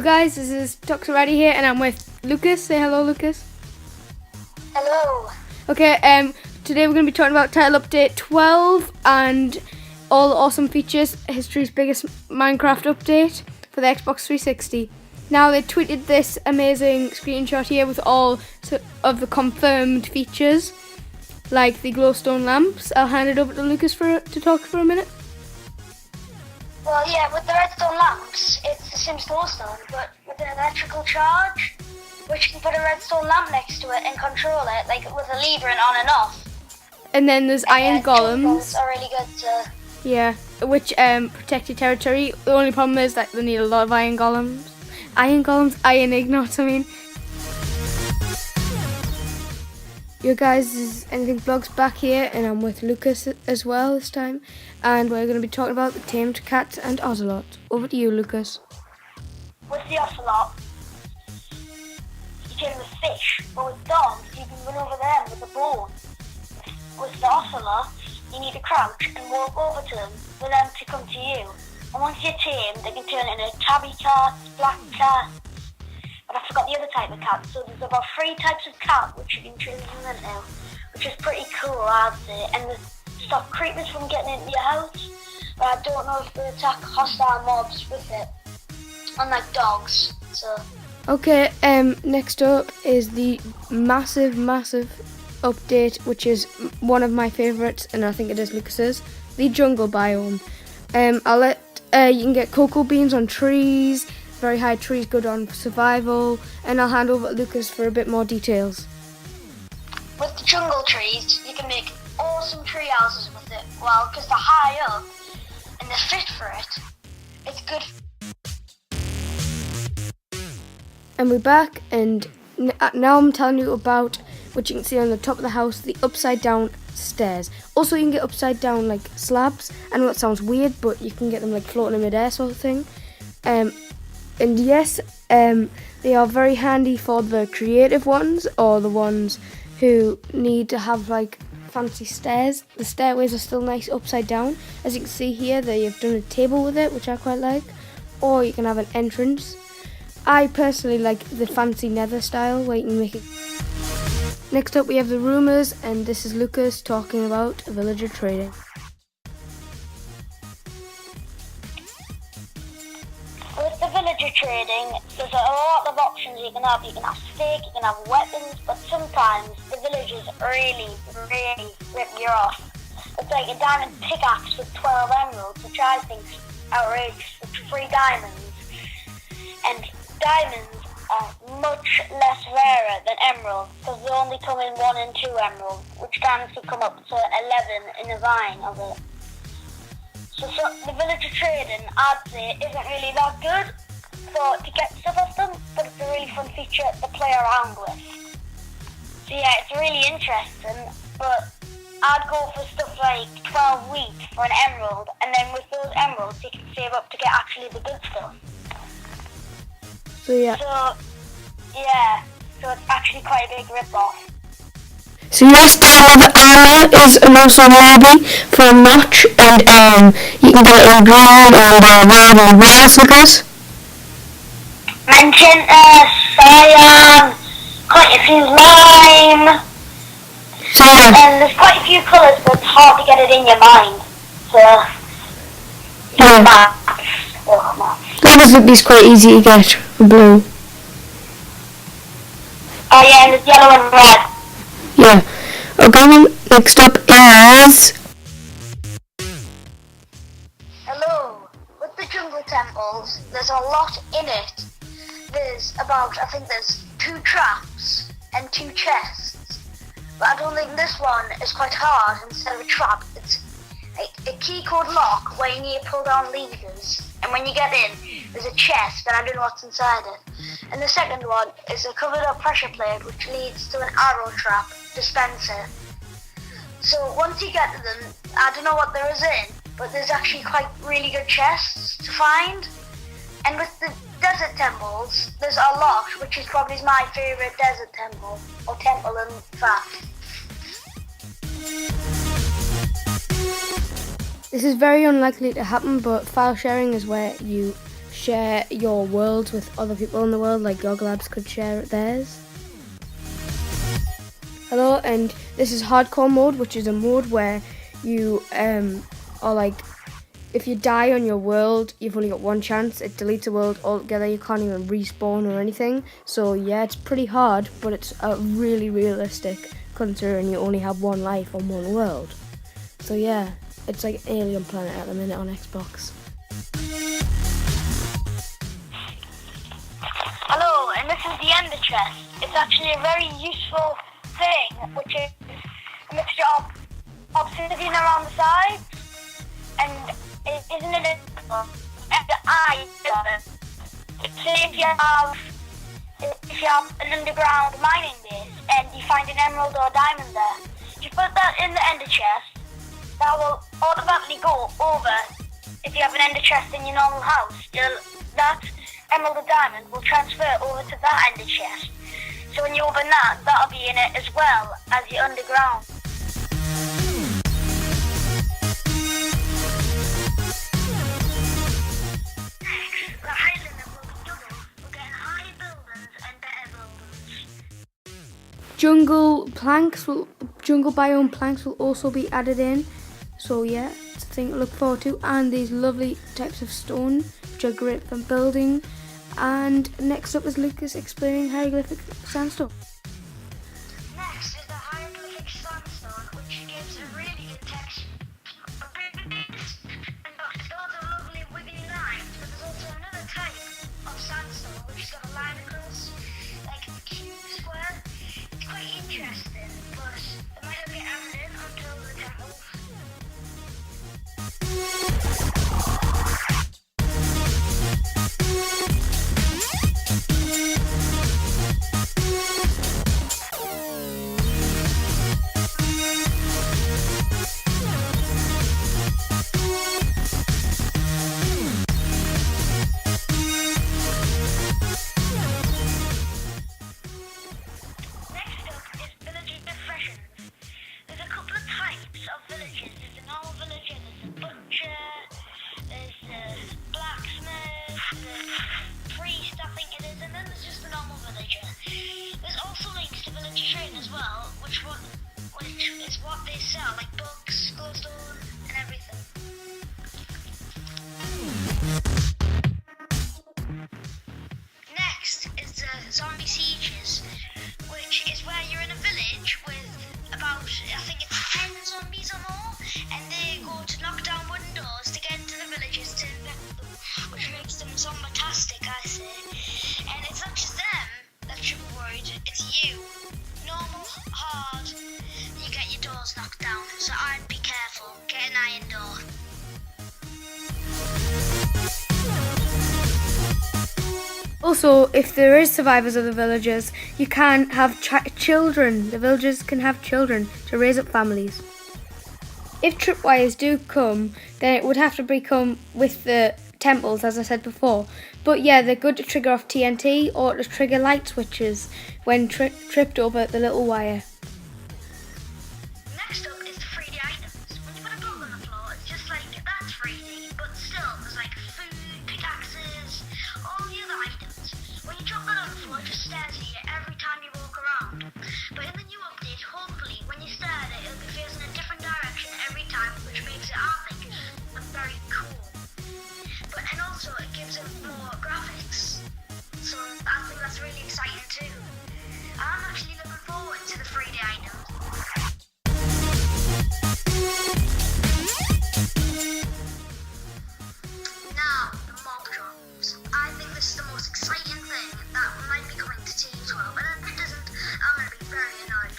guys, this is Dr. Raddy here and I'm with Lucas. Say hello, Lucas. Hello. Okay, today we're going to be talking about Title Update 12 and all the awesome features, history's biggest Minecraft update for the Xbox 360. Now they tweeted this amazing screenshot here with all of the confirmed features, like the glowstone lamps. I'll hand it over to Lucas to talk for a minute. Well, yeah, with the redstone lamps, it's the Sims glowstone, but with an electrical charge, which you can put a redstone lamp next to it and control it, like with a lever and on and off. And then there's iron golems. Are really good to... Yeah, which protect your territory. The only problem is that they need a lot of iron golems. Iron ignots, I mean. Your guys' Anything Vlogs back here, and I'm with Lucas as well this time. And we're going to be talking about the tamed cat and ocelot. Over to you, Lucas. With the ocelot, you can with fish, but with dogs, you can run over them with a bone. With the ocelot, you need to crouch and walk over to them for them to come to you. And once you're tamed, they can turn into tabby cats, black cats, but I forgot the other type of cat. So there's about 3 types of cat which you can choose them into, which is pretty cool, I'd say. And they stop creepers from getting into your house, but I don't know if they attack hostile mobs with it, unlike dogs. So. Okay, next up is the massive update, which is one of my favourites, and I think it is Lucas's, the jungle biome. You can get cocoa beans on trees, very high trees, good on survival, and I'll hand over to Lucas for a bit more details. With the jungle trees, you can make awesome tree houses with it. Well, because they're high up and they're fit for it, it's good. And we're back, and now I'm telling you about what you can see on the top of the house, the upside down stairs. Also, you can get upside down like slabs. I know that sounds weird, but you can get them like floating in midair sort of thing. And yes, they are very handy for the creative ones or the ones who need to have like fancy stairs. The stairways are still nice upside down. As you can see here, they've done a table with it, which I quite like. Or you can have an entrance. I personally like the fancy nether style where you can make it. Next up we have the rumours, and this is Lucas talking about villager trading. With the villager trading, there's a lot of options you can have. You can have steak, you can have weapons, but sometimes the villagers really rip you off. It's like a diamond pickaxe with 12 emeralds, which I think's outrageous, with 3 diamonds. And diamonds are much less rarer than emeralds, because they only come in 1 and 2 emeralds, which diamonds can come up to 11 in a vine of it. So the villager trading, I'd say, isn't really that good to get stuff off them, but it's a really fun feature to play around with. So yeah, it's really interesting, but I'd go for stuff like 12 wheat for an emerald, and then with those emeralds you can save up to get actually the good stuff. So yeah. So it's actually quite a big rip-off. So yes, the armour is also maybe for a notch, and you can get it in green and red and what else, Lucas? Magenta, cyan, quite a few lime. So yeah. And there's quite a few colours, but it's hard to get it in your mind. So Yeah. These would be quite easy to get. Blue. Oh yeah, and there's yellow and red. Yeah. Okay, next up is... Hello. With the jungle temples, there's a lot in it. There's I think there's 2 traps and 2 chests. But I don't think this one is quite hard instead of a trap. It's a key code lock where you need to pull down levers. And when you get in, there's a chest, and I don't know what's inside it. And the second one is a covered up pressure plate, which leads to an arrow trap dispenser. So once you get to them, I don't know what there is in, but there's actually quite really good chests to find. And with the desert temples, there's a lot, which is probably my favourite desert temple, or temple in fact. This is very unlikely to happen, but file sharing is where you share your worlds with other people in the world, like Goglabs could share theirs. Hello, and this is hardcore mode, which is a mode where you are like, if you die on your world, you've only got one chance. It deletes the world altogether. You can't even respawn or anything. So yeah, it's pretty hard, but it's really realistic considering you only have one life on one world. So yeah, it's like an alien planet at the minute on Xbox. Hello, and this is the Ender Chest. It's actually a very useful thing, which is a mixture of obsidian around the sides, and it isn't it and the eye. Say if you have an underground mining base and you find an emerald or a diamond there, you put that in the Ender Chest. That will automatically go over. If you have an Ender Chest in your normal house, that emerald or diamond will transfer over to that Ender Chest. So when you open that, that'll be in it as well as your underground. Next, the Highlander will be double. We'll get high buildings and better buildings. Jungle biome planks will also be added in. So yeah, it's a thing to look forward to. And these lovely types of stone, which are great for building. And next up is Lucas explaining hieroglyphic sandstone. Next is the hieroglyphic sandstone, which gives a really good texture. And it's got a lovely wiggly line, but there's also another type of sandstone which has got a line across, like a cube square. It's quite interesting, but it might not get added in until the temple. Which is what they sell, like books, glowstone, and everything. Next is the zombie sieges, which is where you're in a village with about, I think it's 10 zombies or more, and they go to knock down wooden doors to get into the villages to infect them, which makes them zombie-tastic, I say. And it's not just them that should be worried, it's you. Normal, hard, you get your doors knocked down, so I'd be careful. Get an iron door. Also, if there is survivors of the villages, you can have children. The villagers can have children to raise up families. If tripwires do come, then it would have to become with the temples, as I said before. But yeah, they're good to trigger off TNT or to trigger light switches when tripped over the little wire. Next up is the 3D items. When you put a block on the floor, it's just like, that's 3D, but still, there's like food, pickaxes, all the other items. When you drop that on the floor, it just stares at you every time you walk around. But in the new update, hopefully, when you stare at it, it'll be facing a different direction every time, which makes it, I think, very cool. And also, it gives it more graphics. So I think that's really exciting too. I'm actually looking forward to the 3D items. Now, the mob drops. I think this is the most exciting thing that might be coming to TU12, and if it doesn't, I'm going to be very annoyed.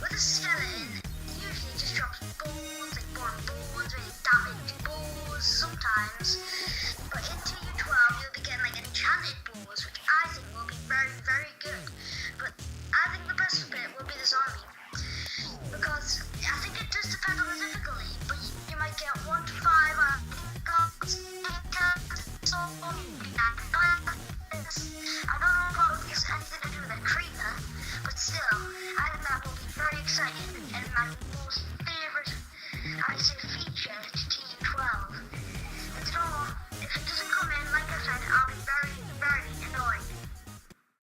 With a skeleton, it usually just drops bones, like boring bones, really damaged bows sometimes. But in TU12, you'll be getting like enchanted bows, which I think will be very, very good. But I think the best bit will be the zombie. Because I think it does depend on the difficulty, but you might get 1 to 5 I don't know if it has anything to do with a creeper, but still, I think that will be very exciting and